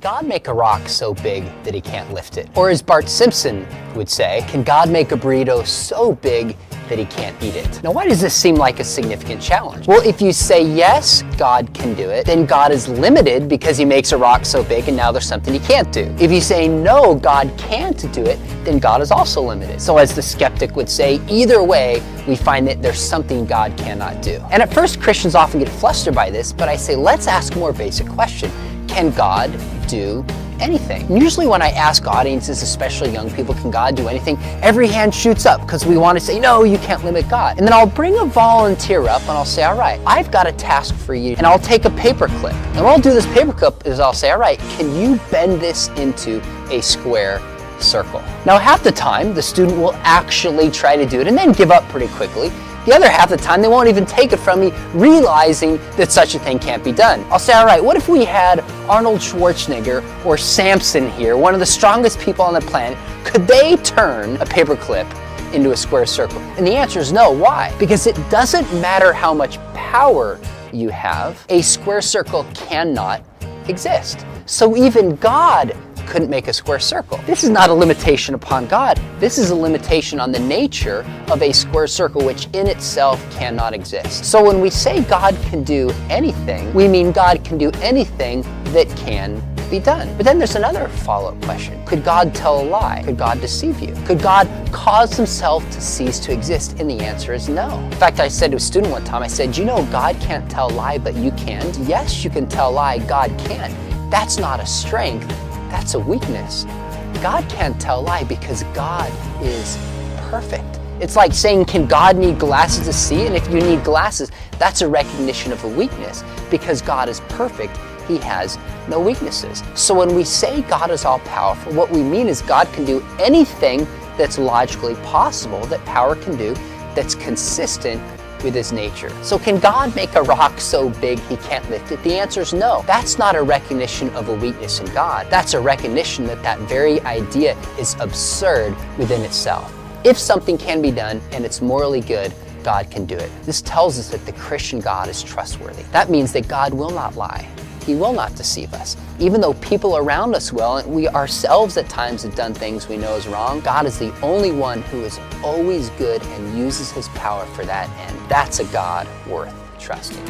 God make a rock so big that he can't lift it? Or as Bart Simpson would say, can God make a burrito so big that he can't eat it? Now, why does this seem like a significant challenge? Well, if you say yes, God can do it, then God is limited because he makes a rock so big and now there's something he can't do. If you say no, God can't do it, then God is also limited. So as the skeptic would say, either way, we find that there's something God cannot do. And at first, Christians often get flustered by this, but I say, let's ask a more basic question. Can God do anything? And usually when I ask audiences, especially young people, can God do anything? Every hand shoots up because we want to say, no, you can't limit God. And then I'll bring a volunteer up and I'll say, all right, I've got a task for you. And I'll take a paper clip. And what I'll do this paper clip is I'll say, all right, can you bend this into a square circle? Now, half the time, the student will actually try to do it and then give up pretty quickly. The other half of the time, they won't even take it from me, realizing that such a thing can't be done. I'll say, all right, what if we had Arnold Schwarzenegger or Samson here, one of the strongest people on the planet? Could they turn a paper clip into a square circle? And the answer is no. Why? Because it doesn't matter how much power you have, a square circle cannot exist. So even God couldn't make a square circle. This is not a limitation upon God. This is a limitation on the nature of a square circle, which in itself cannot exist. So when we say God can do anything, we mean God can do anything that can be done. But then there's another follow-up question. Could God tell a lie? Could God deceive you? Could God cause himself to cease to exist? And the answer is no. In fact, I said to a student one time, I said, you know, God can't tell a lie, but you can. Yes, you can tell a lie, God can. That's not a strength. That's a weakness. God can't tell a lie because God is perfect. It's like saying, can God need glasses to see? And if you need glasses, that's a recognition of a weakness. Because God is perfect, he has no weaknesses. So when we say God is all-powerful, what we mean is God can do anything that's logically possible, that power can do, that's consistent with his nature. So can God make a rock so big he can't lift it? The answer is no. That's not a recognition of a weakness in God. That's a recognition that that very idea is absurd within itself. If something can be done and it's morally good, God can do it. This tells us that the Christian God is trustworthy. That means that God will not lie. He will not deceive us. Even though people around us will, and we ourselves at times have done things we know is wrong, God is the only one who is always good and uses his power for that end. That's a God worth trusting.